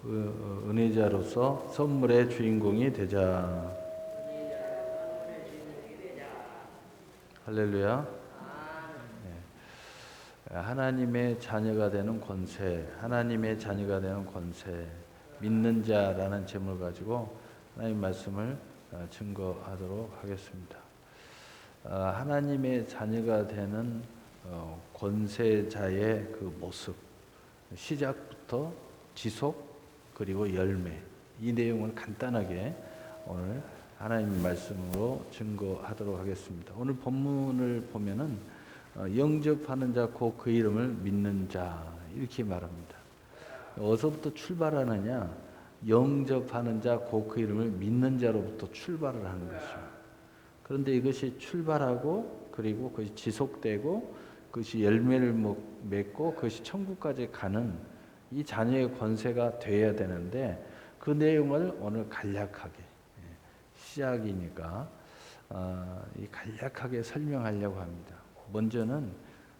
은혜자로서 선물의 주인공이 되자. 할렐루야. 하나님의 자녀가 되는 권세, 하나님의 자녀가 되는 권세, 믿는 자라는 제목을 가지고 하나님 말씀을 증거하도록 하겠습니다. 하나님의 자녀가 되는 권세자의 그 모습, 시작부터 지속 그리고 열매, 이 내용을 간단하게 오늘 하나님 말씀으로 증거하도록 하겠습니다. 오늘 본문을 보면은 영접하는 자 곧 그 이름을 믿는 자 이렇게 말합니다. 어디서부터 출발하느냐? 영접하는 자 곧 그 이름을 믿는 자로부터 출발을 하는 것이죠. 그런데 이것이 출발하고 그리고 그것이 지속되고 그것이 열매를 맺고 그것이 천국까지 가는 이 자녀의 권세가 되어야 되는데 그 내용을 오늘 간략하게 시작이니까 간략하게 설명하려고 합니다. 먼저는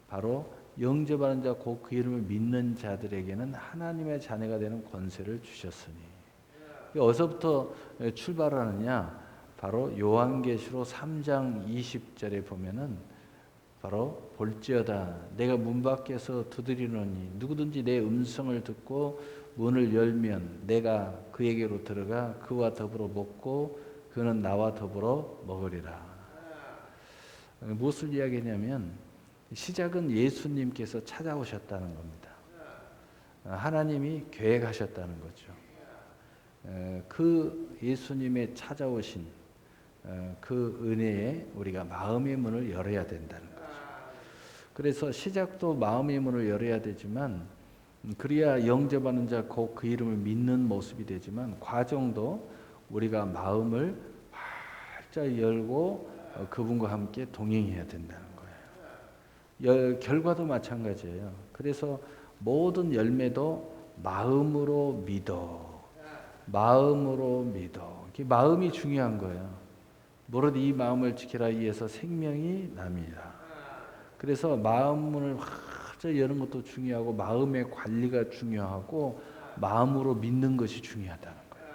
바로 영접하는 자 곧 그 이름을 믿는 자들에게는 하나님의 자녀가 되는 권세를 주셨으니 어디서부터 출발하느냐? 바로 요한계시록 3장 20절에 보면은 바로 볼지어다 내가 문 밖에서 두드리노니 누구든지 내 음성을 듣고 문을 열면 내가 그에게로 들어가 그와 더불어 먹고 그는 나와 더불어 먹으리라. 무엇을 이야기하냐면 시작은 예수님께서 찾아오셨다는 겁니다. 하나님이 계획하셨다는 거죠. 그 예수님의 찾아오신 그 은혜에 우리가 마음의 문을 열어야 된다는 거죠. 그래서 시작도 마음의 문을 열어야 되지만 그래야 영접하는 자 곧 그 이름을 믿는 모습이 되지만 과정도 우리가 마음을 활짝 열고 그분과 함께 동행해야 된다는 거예요. 결과도 마찬가지예요. 그래서 모든 열매도 마음으로 믿어. 마음으로 믿어. 마음이 중요한 거예요. 무릇 이 마음을 지키라 이에서 생명이 남이라. 그래서 마음문을 활짝 여는 것도 중요하고 마음의 관리가 중요하고 마음으로 믿는 것이 중요하다는 거예요.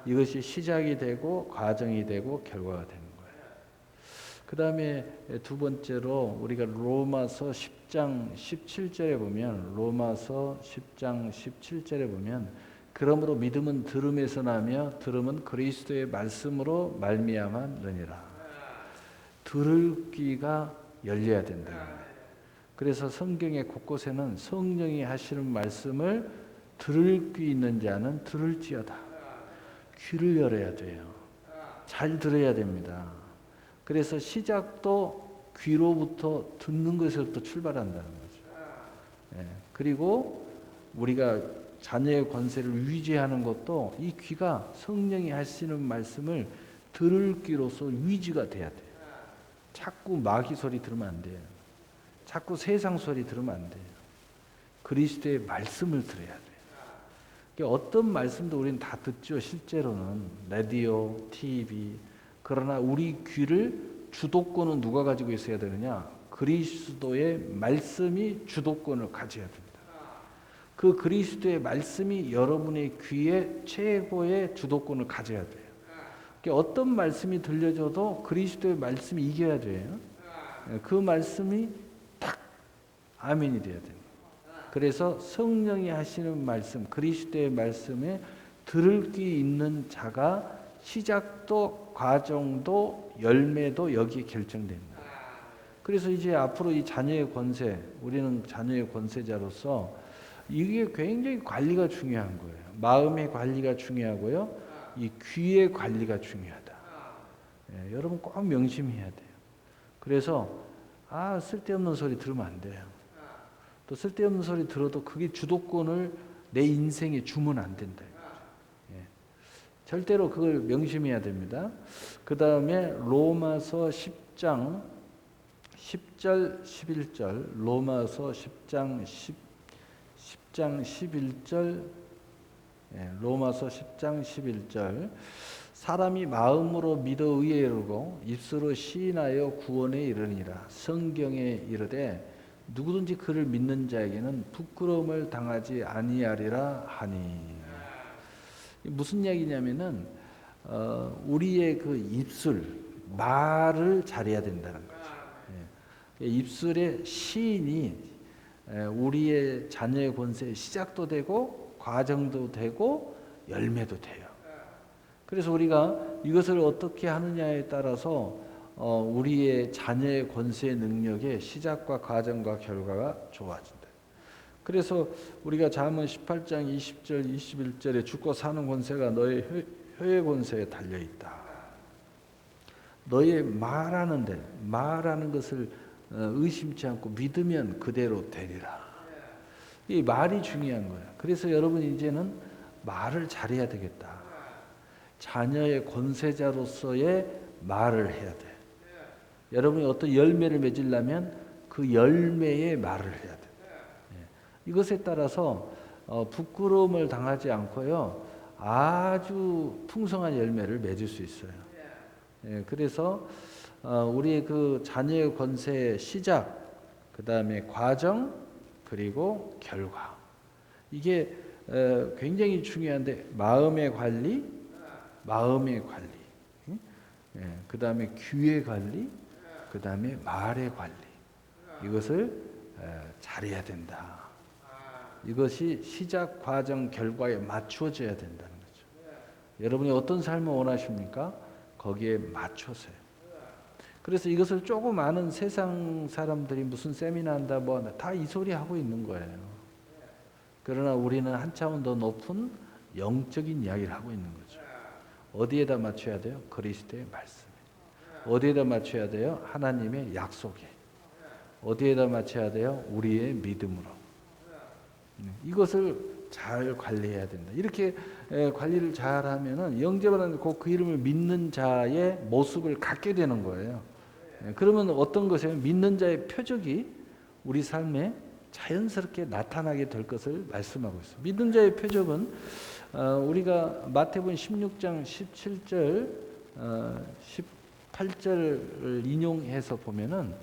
이것이 시작이 되고 과정이 되고 결과가 되는 거예요. 그 다음에 두 번째로 우리가 로마서 10장 17절에 보면 로마서 10장 17절에 보면 그러므로 믿음은 들음에서 나며 들음은 그리스도의 말씀으로 말미암았느니라. 들을 귀가 열려야 된다는 거예요. 그래서 성경의 곳곳에는 성령이 하시는 말씀을 들을 귀 있는 자는 들을지어다. 귀를 열어야 돼요. 잘 들어야 됩니다. 그래서 시작도 귀로부터 듣는 것에서부터 출발한다는 거죠. 그리고 우리가 자녀의 권세를 유지하는 것도 이 귀가 성령이 하시는 말씀을 들을 귀로서 유지가 돼야 돼요. 자꾸 마귀 소리 들으면 안 돼요. 자꾸 세상 소리 들으면 안 돼요. 그리스도의 말씀을 들어야 돼요. 그러니까 어떤 말씀도 우리는 다 듣죠. 실제로는 라디오, TV. 그러나 우리 귀를 주도권은 누가 가지고 있어야 되느냐? 그리스도의 말씀이 주도권을 가져야 됩니다. 그 그리스도의 말씀이 여러분의 귀에 최고의 주도권을 가져야 돼요. 그러니까 어떤 말씀이 들려줘도 그리스도의 말씀이 이겨야 돼요. 그 말씀이 딱 아멘이 돼야 됩니다. 그래서 성령이 하시는 말씀, 그리스도의 말씀에 들을 귀 있는 자가 시작도 과정도 열매도 여기에 결정됩니다. 그래서 이제 앞으로 이 자녀의 권세, 우리는 자녀의 권세자로서 이게 굉장히 관리가 중요한 거예요. 마음의 관리가 중요하고요. 이 귀의 관리가 중요하다. 여러분 꼭 명심해야 돼요. 그래서 쓸데없는 소리 들으면 안 돼요. 또 쓸데없는 소리 들어도 그게 주도권을 내 인생에 주면 안 된다. 절대로 그걸 명심해야 됩니다. 그 다음에 로마서 10장 10절 11절 로마서 10장 11절 로마서 10장 11절 사람이 마음으로 믿어 의에 이르고 입술로 시인하여 구원에 이르니라. 성경에 이르되 누구든지 그를 믿는 자에게는 부끄러움을 당하지 아니하리라 하니. 무슨 얘기냐면은 우리의 그 입술 말을 잘해야 된다는 거죠. 예. 입술의 시인이 우리의 자녀의 권세의 시작도 되고 과정도 되고 열매도 돼요. 그래서 우리가 이것을 어떻게 하느냐에 따라서 우리의 자녀의 권세의 능력의 시작과 과정과 결과가 좋아진다. 그래서 우리가 잠언 18장 20절 21절에 죽고 사는 권세가 너의 혀의 권세에 달려 있다. 너의 말하는 것을 의심치 않고 믿으면 그대로 되리라. 이 말이 중요한 거야. 그래서 여러분 이제는 말을 잘해야 되겠다. 자녀의 권세자로서의 말을 해야 돼. 여러분이 어떤 열매를 맺으려면 그 열매의 말을 해야 돼. 이것에 따라서 부끄러움을 당하지 않고요. 아주 풍성한 열매를 맺을 수 있어요. 그래서 우리의 그 자녀의 권세의 시작, 그 다음에 과정, 그리고 결과. 이게 굉장히 중요한데 마음의 관리, 그 다음에 귀의 관리, 그 다음에 말의 관리. 이것을 잘해야 된다. 이것이 시작, 과정, 결과에 맞추어져야 된다는 거죠. 여러분이 어떤 삶을 원하십니까? 거기에 맞춰서요. 그래서 이것을 조금 아는 세상 사람들이 무슨 세미나 한다 뭐 다 이 소리 하고 있는 거예요. 그러나 우리는 한 차원 더 높은 영적인 이야기를 하고 있는 거죠. 어디에다 맞춰야 돼요? 그리스도의 말씀에. 어디에다 맞춰야 돼요? 하나님의 약속에. 어디에다 맞춰야 돼요? 우리의 믿음으로. 이것을 잘 관리해야 된다. 이렇게 관리를 잘 하면은 영접하는 그 이름을 믿는 자의 모습을 갖게 되는 거예요. 그러면 어떤 것이에요? 믿는 자의 표적이 우리 삶에 자연스럽게 나타나게 될 것을 말씀하고 있어요. 믿는 자의 표적은 우리가 마태복음 16장 17절 18절을 인용해서 보면은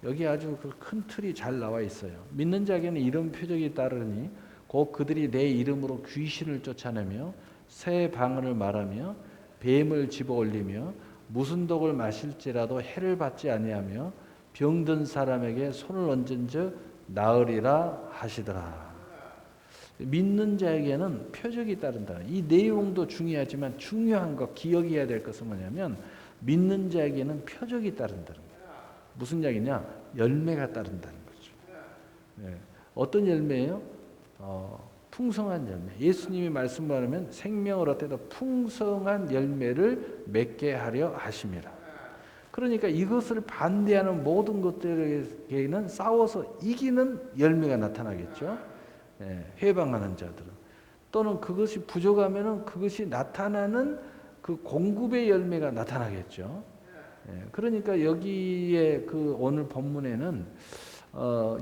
여기 아주 큰 틀이 잘 나와 있어요. 믿는 자에게는 이런 표적이 따르니 곧 그들이 내 이름으로 귀신을 쫓아내며 새 방언을 말하며 뱀을 집어올리며 무슨 독을 마실지라도 해를 받지 아니하며 병든 사람에게 손을 얹은즉 나으리라 하시더라. 믿는 자에게는 표적이 따른다. 이 내용도 중요하지만 중요한 것, 기억해야 될 것은 뭐냐면 믿는 자에게는 표적이 따른다는 거예요. 무슨 이야기냐? 열매가 따른다는 거죠. 네. 어떤 열매예요? 풍성한 열매. 예수님이 말씀하면 생명을 얻되 더 풍성한 열매를 맺게 하려 하심이라. 그러니까 이것을 반대하는 모든 것들에게는 싸워서 이기는 열매가 나타나겠죠. 해방하는 자들은. 또는 그것이 부족하면은 그것이 나타나는 그 공급의 열매가 나타나겠죠. 그러니까 여기에 그 오늘 본문에는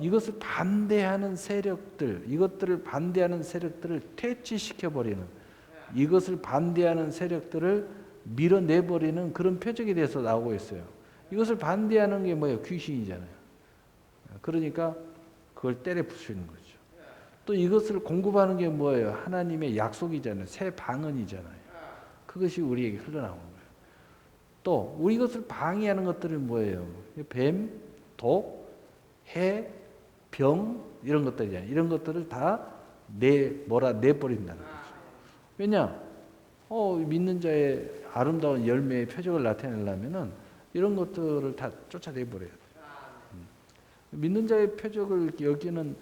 이것을 반대하는 세력들, 이것들을 반대하는 세력들을 퇴치시켜 버리는, 이것을 반대하는 세력들을 밀어내버리는 그런 표적에 대해서 나오고 있어요. 이것을 반대하는 게 뭐예요? 귀신이잖아요. 그러니까 그걸 때려 부수는 거죠. 또 이것을 공급하는 게 뭐예요? 하나님의 약속이잖아요. 새 방언이잖아요. 그것이 우리에게 흘러나오는 거예요. 또 우리 것을 방해하는 것들은 뭐예요? 뱀, 독, 해, 병 이런 것들이잖아요. 이런 것들을 다 내버린다는 거죠. 왜냐? 믿는 자의 아름다운 열매의 표적을 나타내려면은 이런 것들을 다 쫓아내버려야 돼요. 믿는 자의 표적을 여기는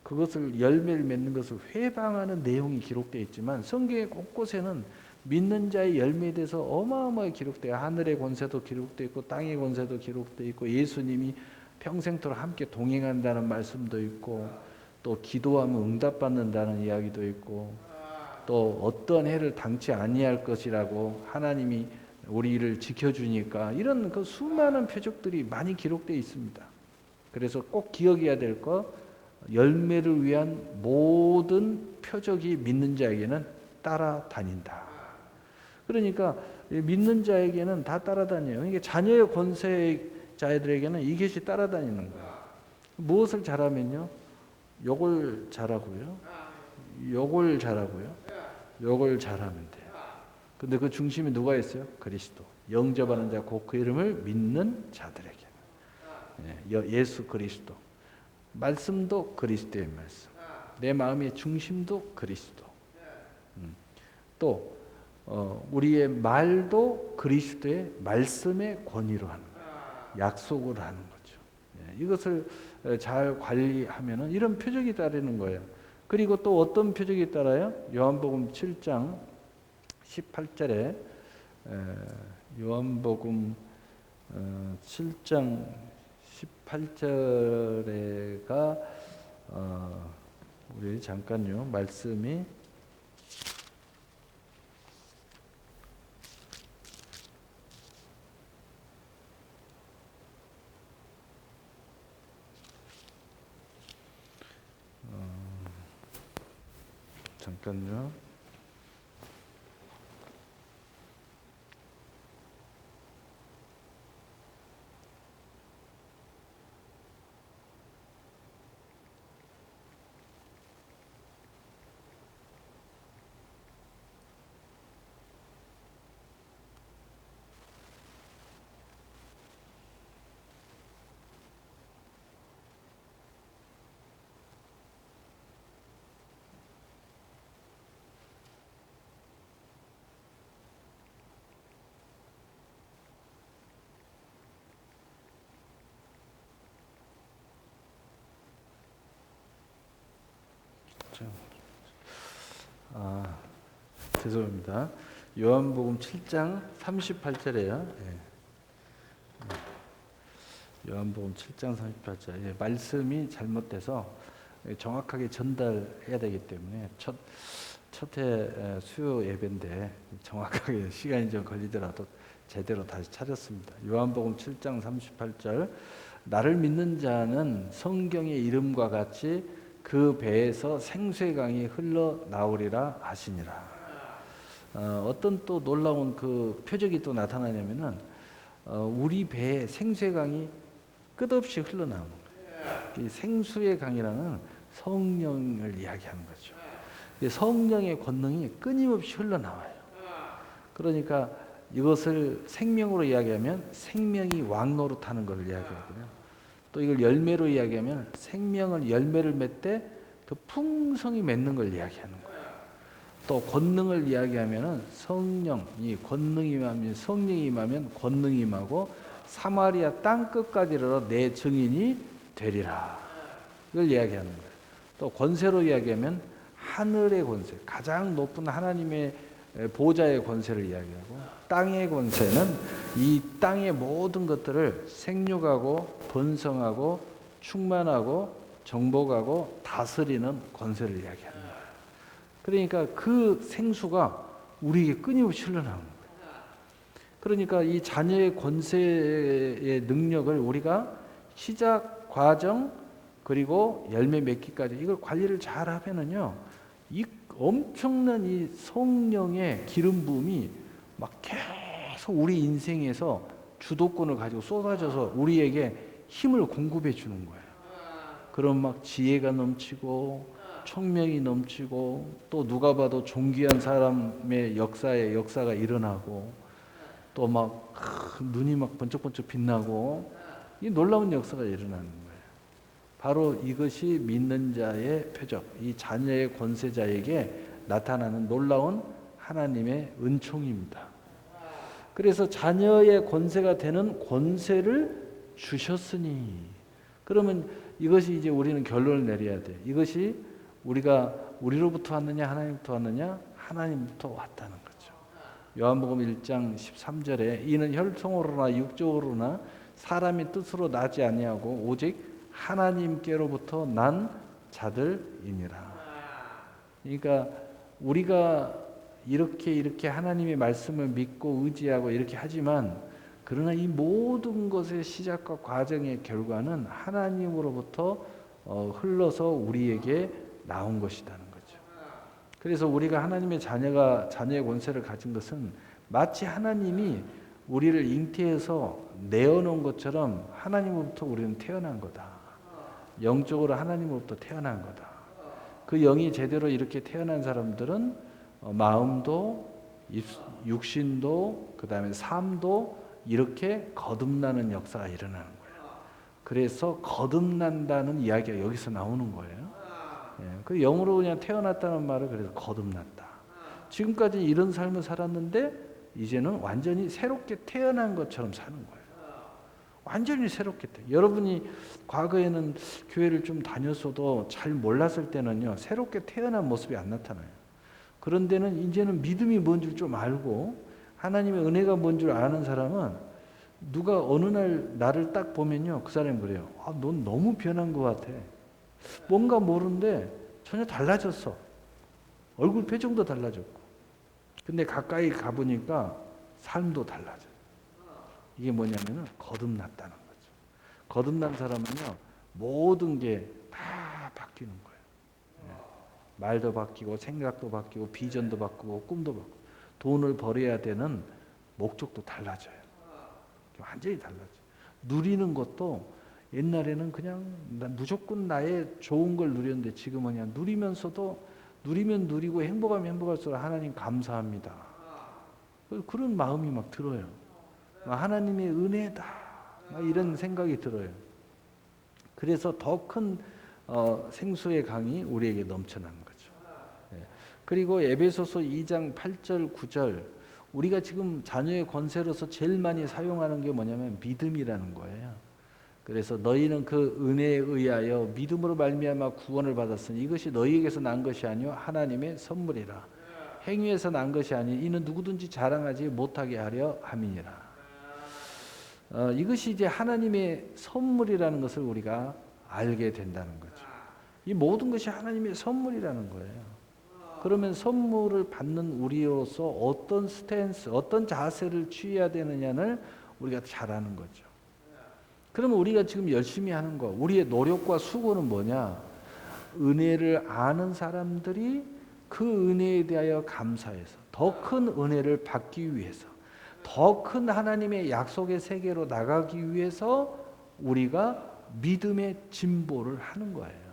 그것을 열매를 맺는 것을 회방하는 내용이 기록되어 있지만 성경의 곳곳에는 믿는 자의 열매에 대해서 어마어마하게 기록돼요. 하늘의 권세도 기록되어 있고 땅의 권세도 기록되어 있고 예수님이 평생토록 함께 동행한다는 말씀도 있고 또 기도하면 응답받는다는 이야기도 있고 또 어떤 해를 당치 아니할 것이라고 하나님이 우리를 지켜주니까 이런 그 수많은 표적들이 많이 기록되어 있습니다. 그래서 꼭 기억해야 될 것, 열매를 위한 모든 표적이 믿는 자에게는 따라다닌다. 그러니까 믿는 자에게는 다 따라다녀요. 그러니까 자녀의 권세자들에게는 이것이 따라다니는 거예요. 무엇을 잘하면요? 욕을 잘하고요. 욕을 잘하고요. 요걸 잘하면 돼요. 근데 그 중심에 누가 있어요? 그리스도. 영접하는 자 곧 그 이름을 믿는 자들에게. 예수 그리스도. 말씀도 그리스도의 말씀. 내 마음의 중심도 그리스도. 또 우리의 말도 그리스도의 말씀의 권위로 하는 거예요. 약속을 하는 거죠. 이것을 잘 관리하면은 이런 표적이 따르는 거예요. 그리고 또 어떤 표적이 따라요? 요한복음 7장 18절에 요한복음 7장 18절에가 우리 잠깐요. 말씀이 잠깐요. 죄송합니다. 요한복음 7장 38절에요. 요한복음 7장 38절. 말씀이 잘못돼서 정확하게 전달해야 되기 때문에 첫해 수요 예배인데 정확하게 시간이 좀 걸리더라도 제대로 다시 찾았습니다. 요한복음 7장 38절. 나를 믿는 자는 성경의 이름과 같이 그 배에서 생수의 강이 흘러나오리라 하시니라. 어떤 또 놀라운 그 표적이 또 나타나냐면은 우리 배에 생수의 강이 끝없이 흘러나오는 거예요. 이 생수의 강이라는 성령을 이야기하는 거죠. 성령의 권능이 끊임없이 흘러나와요. 그러니까 이것을 생명으로 이야기하면 생명이 왕노릇하는 것을 이야기하고요. 또 이걸 열매로 이야기하면 생명을 열매를 맺되 그 풍성히 맺는 걸 이야기하는 거예요. 또 권능을 이야기하면은 성령이 권능이 임하면 성령이 임하면 권능이 임하고 사마리아 땅 끝까지 이르러 내 증인이 되리라. 이걸 이야기하는 거예요. 또 권세로 이야기하면 하늘의 권세, 가장 높은 하나님의 보좌의 권세를 이야기하고 땅의 권세는 이 땅의 모든 것들을 생육하고 번성하고 충만하고 정복하고 다스리는 권세를 이야기합니다. 그러니까 그 생수가 우리에게 끊임없이 흘러나오는 거예요. 그러니까 이 자녀의 권세의 능력을 우리가 시작, 과정, 그리고 열매 맺기까지 이걸 관리를 잘 하면은요, 이 엄청난 이 성령의 기름 부음이 막 계속 우리 인생에서 주도권을 가지고 쏟아져서 우리에게 힘을 공급해 주는 거예요. 그럼 막 지혜가 넘치고 총명이 넘치고 또 누가 봐도 존귀한 사람의 역사가 일어나고 또 막 눈이 막 번쩍번쩍 빛나고 이 놀라운 역사가 일어나는 거예요. 바로 이것이 믿는 자의 표적, 이 자녀의 권세자에게 나타나는 놀라운 하나님의 은총입니다. 그래서 자녀의 권세가 되는 권세를 주셨으니, 그러면 이것이 이제 우리는 결론을 내려야 돼. 이것이 우리가 우리로부터 왔느냐 하나님부터 왔느냐? 하나님부터 왔다는 거죠. 요한복음 1장 13절에 이는 혈통으로나 육적으로나 사람의 뜻으로 나지 아니하고 오직 하나님께로부터 난 자들이니라. 그러니까 우리가 이렇게 하나님의 말씀을 믿고 의지하고 이렇게 하지만, 그러나 이 모든 것의 시작과 과정의 결과는 하나님으로부터 흘러서 우리에게 나온 것이라는 거죠. 그래서 우리가 하나님의 자녀의 권세를 가진 것은 마치 하나님이 우리를 잉태해서 내어놓은 것처럼 하나님으로부터 우리는 태어난 거다. 영적으로 하나님으로부터 태어난 거다. 그 영이 제대로 이렇게 태어난 사람들은 마음도 육신도 그다음에 삶도 이렇게 거듭나는 역사가 일어나는 거예요. 그래서 거듭난다는 이야기가 여기서 나오는 거예요. 그 영으로 그냥 태어났다는 말을 그래서 거듭났다. 지금까지 이런 삶을 살았는데 이제는 완전히 새롭게 태어난 것처럼 사는 거예요. 완전히 새롭게 여러분이 과거에는 교회를 좀 다녔어도 잘 몰랐을 때는요, 새롭게 태어난 모습이 안 나타나요. 그런데는 이제는 믿음이 뭔 줄 좀 알고 하나님의 은혜가 뭔 줄 아는 사람은 누가 어느 날 나를 딱 보면요, 그 사람이 그래요. 넌 너무 변한 것 같아. 뭔가 모르는데 전혀 달라졌어. 얼굴 표정도 달라졌고. 근데 가까이 가보니까 삶도 달라져요. 이게 뭐냐면은 거듭났다는 거죠. 거듭난 사람은요, 모든 게 다 바뀌는 거예요. 말도 바뀌고 생각도 바뀌고 비전도 바뀌고 꿈도 바뀌고 돈을 벌어야 되는 목적도 달라져요. 완전히 달라져요. 누리는 것도 옛날에는 그냥 무조건 나의 좋은 걸 누렸는데 지금은 그냥 누리면서도 누리면 누리고 행복하면 행복할수록 하나님 감사합니다. 그런 마음이 막 들어요. 하나님의 은혜다. 이런 생각이 들어요. 그래서 더 큰 생수의 강이 우리에게 넘쳐나는 거죠. 그리고 에베소서 2장 8절 9절 우리가 지금 자녀의 권세로서 제일 많이 사용하는 게 뭐냐면 믿음이라는 거예요. 그래서 너희는 그 은혜에 의하여 믿음으로 말미암아 구원을 받았으니 이것이 너희에게서 난 것이 아니요 하나님의 선물이라. 행위에서 난 것이 아니 이는 누구든지 자랑하지 못하게 하려 함이니라. 이것이 이제 하나님의 선물이라는 것을 우리가 알게 된다는 거죠. 이 모든 것이 하나님의 선물이라는 거예요. 그러면 선물을 받는 우리로서 어떤 스탠스, 어떤 자세를 취해야 되느냐를 우리가 잘 아는 거죠. 그러면 우리가 지금 열심히 하는 거, 우리의 노력과 수고는 뭐냐? 은혜를 아는 사람들이 그 은혜에 대하여 감사해서 더 큰 은혜를 받기 위해서 더 큰 하나님의 약속의 세계로 나가기 위해서 우리가 믿음의 진보를 하는 거예요.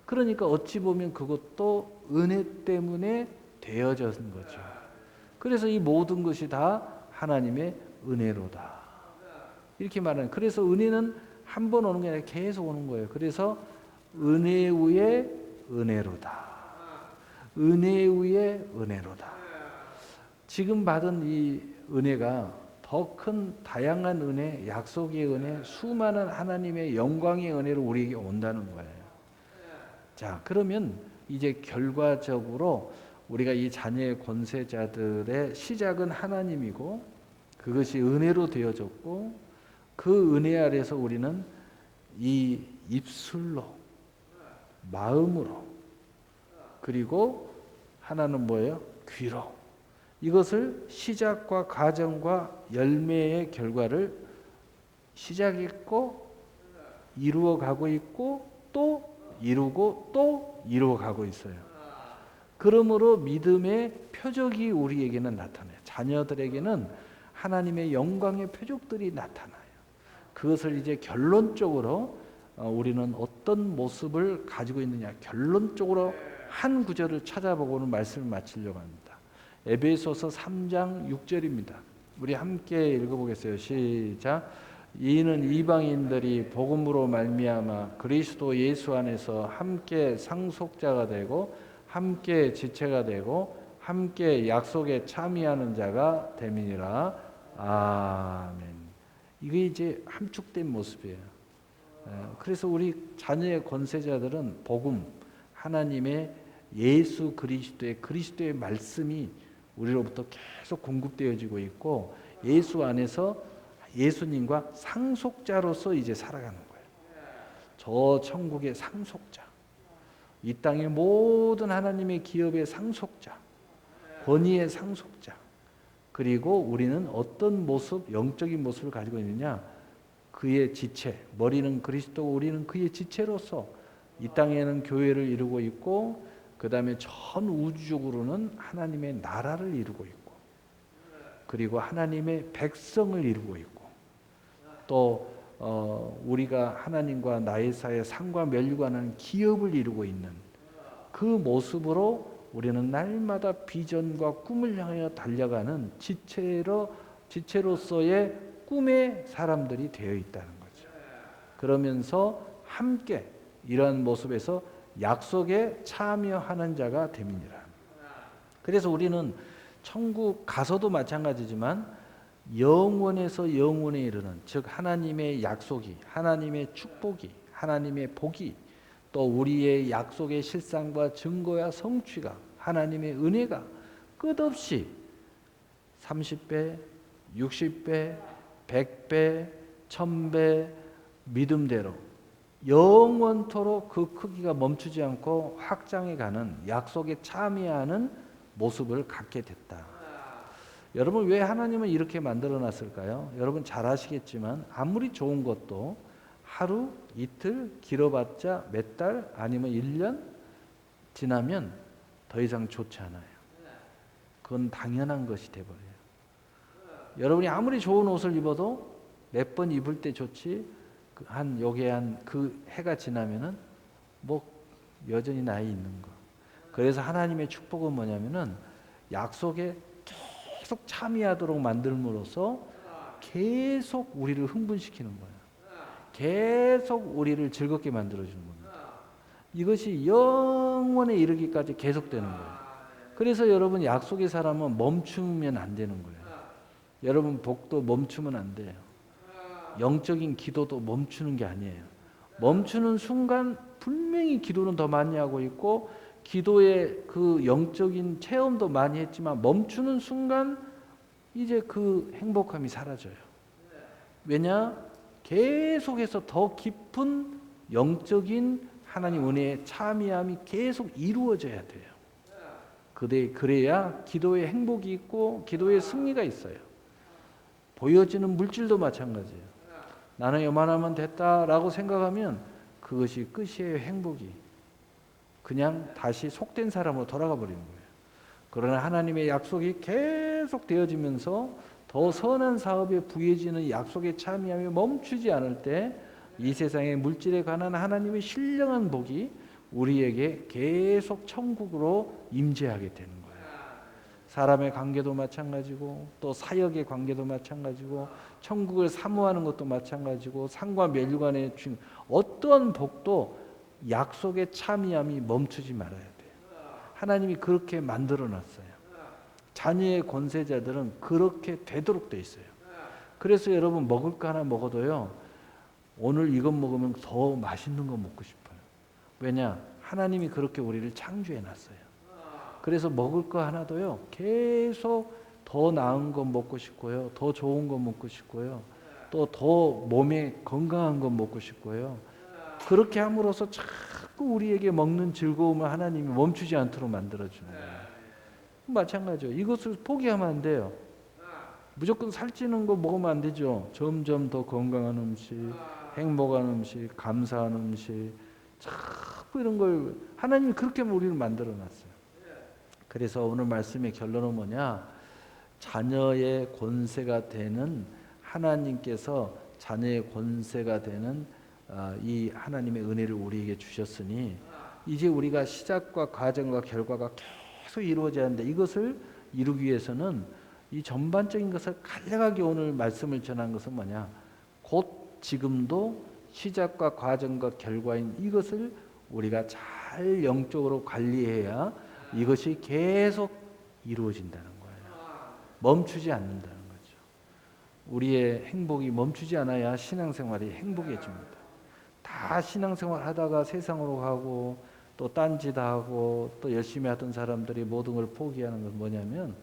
그러니까 어찌 보면 그것도 은혜 때문에 되어진 거죠. 그래서 이 모든 것이 다 하나님의 은혜로다. 이렇게 말하는. 그래서 은혜는 한 번 오는 게 아니라 계속 오는 거예요. 그래서 은혜 위에 은혜로다. 은혜 위에 은혜로다. 지금 받은 이 은혜가 더 큰 다양한 은혜, 약속의 은혜, 수많은 하나님의 영광의 은혜로 우리에게 온다는 거예요. 자, 그러면 이제 결과적으로 우리가 이 자녀의 권세자들의 시작은 하나님이고 그것이 은혜로 되어졌고 그 은혜 아래서 우리는 이 입술로, 마음으로, 그리고 하나는 뭐예요? 귀로. 이것을 시작과 과정과 열매의 결과를 시작했고 이루어 가고 있고 또 이루고 또 이루어 가고 있어요. 그러므로 믿음의 표적이 우리에게는 나타나요. 자녀들에게는 하나님의 영광의 표적들이 나타나요. 그것을 이제 결론적으로 우리는 어떤 모습을 가지고 있느냐 결론적으로 한 구절을 찾아보고는 말씀을 마치려고 합니다. 에베소서 3장 6절입니다. 우리 함께 읽어보겠어요. 시작. 이는 이방인들이 복음으로 말미암아 그리스도 예수 안에서 함께 상속자가 되고 함께 지체가 되고 함께 약속에 참여하는 자가 됨이니라. 아멘. 이게 이제 함축된 모습이에요. 그래서 우리 자녀의 권세자들은 복음, 하나님의 예수 그리스도의 말씀이 우리로부터 계속 공급되어지고 있고 예수 안에서 예수님과 상속자로서 이제 살아가는 거예요. 저 천국의 상속자, 이 땅의 모든 하나님의 기업의 상속자, 권위의 상속자. 그리고 우리는 어떤 모습, 영적인 모습을 가지고 있느냐? 그의 지체, 머리는 그리스도, 우리는 그의 지체로서 이 땅에는 교회를 이루고 있고 그 다음에 전 우주적으로는 하나님의 나라를 이루고 있고 그리고 하나님의 백성을 이루고 있고 또 우리가 하나님과 나의 사이에 상과 멸류관하는 기업을 이루고 있는 그 모습으로 우리는 날마다 비전과 꿈을 향하여 달려가는 지체로서의 꿈의 사람들이 되어 있다는 거죠. 그러면서 함께 이러한 모습에서 약속에 참여하는 자가 됩니다. 그래서 우리는 천국 가서도 마찬가지지만 영원에서 영원에 이르는, 즉 하나님의 약속이, 하나님의 축복이, 하나님의 복이, 또 우리의 약속의 실상과 증거야 성취가, 하나님의 은혜가 끝없이 30배, 60배, 100배, 1000배 믿음대로 영원토록 그 크기가 멈추지 않고 확장해가는 약속에 참여하는 모습을 갖게 됐다. 여러분, 왜 하나님은 이렇게 만들어 놨을까요? 여러분 잘 아시겠지만 아무리 좋은 것도 하루, 이틀, 길어봤자 몇 달 아니면 1년 지나면 더 이상 좋지 않아요. 그건 당연한 것이 돼버려요. 여러분이 아무리 좋은 옷을 입어도 몇 번 입을 때 좋지, 그 해가 지나면은 뭐 여전히 나이 있는 거. 그래서 하나님의 축복은 뭐냐면은 약속에 계속 참여하도록 만들므로써 계속 우리를 흥분시키는 거예요. 계속 우리를 즐겁게 만들어주는 겁니다. 이것이 영원에 이르기까지 계속되는 거예요. 그래서 여러분 약속의 사람은 멈추면 안 되는 거예요. 여러분 복도 멈추면 안 돼요. 영적인 기도도 멈추는 게 아니에요. 멈추는 순간 분명히 기도는 더 많이 하고 있고 기도의 그 영적인 체험도 많이 했지만 멈추는 순간 이제 그 행복함이 사라져요. 왜냐? 계속해서 더 깊은 영적인 하나님 은혜의 참여함이 계속 이루어져야 돼요. 그래야 기도의 행복이 있고 기도의 승리가 있어요. 보여지는 물질도 마찬가지예요. 나는 요만하면 됐다라고 생각하면 그것이 끝이에요. 행복이. 그냥 다시 속된 사람으로 돌아가 버리는 거예요. 그러나 하나님의 약속이 계속 되어지면서 더 선한 사업에 부해지는 약속에 참여하며 멈추지 않을 때 이 세상의 물질에 관한 하나님의 신령한 복이 우리에게 계속 천국으로 임재하게 되는 거예요. 사람의 관계도 마찬가지고 또 사역의 관계도 마찬가지고 천국을 사모하는 것도 마찬가지고 상과 멸류관의 어떤 복도 약속에 참여함이 멈추지 말아야 돼요. 하나님이 그렇게 만들어 놨어요. 자녀의 권세자들은 그렇게 되도록 돼 있어요. 그래서 여러분 먹을 거 하나 먹어도요. 오늘 이것 먹으면 더 맛있는 거 먹고 싶어요. 왜냐? 하나님이 그렇게 우리를 창조해 놨어요. 그래서 먹을 거 하나도요. 계속 더 나은 거 먹고 싶고요. 더 좋은 거 먹고 싶고요. 또 더 몸에 건강한 거 먹고 싶고요. 그렇게 함으로써 자꾸 우리에게 먹는 즐거움을 하나님이 멈추지 않도록 만들어주는 거예요. 마찬가지죠. 이것을 포기하면 안 돼요. 무조건 살찌는 거 먹으면 안 되죠. 점점 더 건강한 음식, 행복한 음식, 감사한 음식, 자꾸 이런 걸 하나님이 그렇게 우리를 만들어 놨어요. 그래서 오늘 말씀의 결론은 뭐냐? 자녀의 권세가 되는 하나님께서 자녀의 권세가 되는 이 하나님의 은혜를 우리에게 주셨으니 이제 우리가 시작과 과정과 결과가 계속 이루어져야 하는데 이것을 이루기 위해서는 이 전반적인 것을 간략하게 오늘 말씀을 전한 것은 뭐냐? 곧 지금도 시작과 과정과 결과인 이것을 우리가 잘 영적으로 관리해야 이것이 계속 이루어진다는 거예요. 멈추지 않는다는 거죠. 우리의 행복이 멈추지 않아야 신앙생활이 행복해집니다. 다 신앙생활 하다가 세상으로 가고 또 딴짓하고 또 열심히 하던 사람들이 모든 걸 포기하는 건 뭐냐면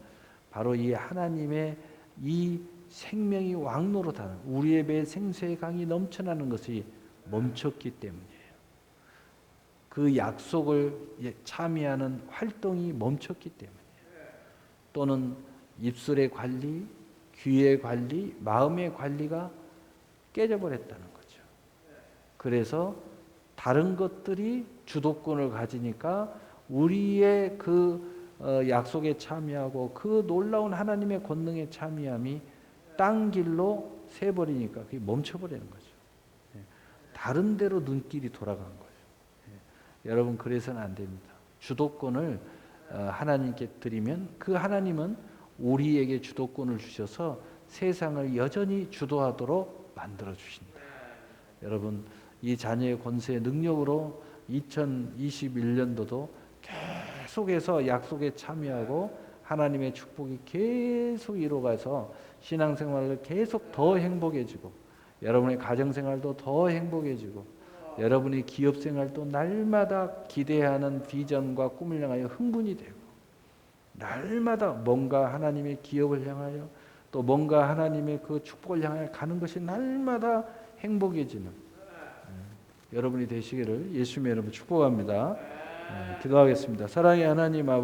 바로 이 하나님의 이 생명이 왕노릇하는 우리의 배 생수의 강이 넘쳐나는 것이 멈췄기 때문이에요. 그 약속을 참여하는 활동이 멈췄기 때문이에요. 또는 입술의 관리, 귀의 관리, 마음의 관리가 깨져버렸다는 거죠. 그래서 다른 것들이 주도권을 가지니까 우리의 그 약속에 참여하고 그 놀라운 하나님의 권능에 참여함이 딴 길로 새버리니까 그게 멈춰버리는 거죠. 다른 데로 눈길이 돌아간 거예요. 여러분 그래서는 안 됩니다. 주도권을 하나님께 드리면 그 하나님은 우리에게 주도권을 주셔서 세상을 여전히 주도하도록 만들어 주신다. 여러분, 이 자녀의 권세의 능력으로 2021년도도 계속해서 약속에 참여하고 하나님의 축복이 계속 이루어가서 신앙생활을 계속 더 행복해지고 여러분의 가정생활도 더 행복해지고 여러분의 기업생활도 날마다 기대하는 비전과 꿈을 향하여 흥분이 되고 날마다 뭔가 하나님의 기업을 향하여 또 뭔가 하나님의 그 축복을 향하여 가는 것이 날마다 행복해지는 여러분이 되시기를 예수님의 이름으로 축복합니다. 기도하겠습니다. 사랑의 하나님 아버지,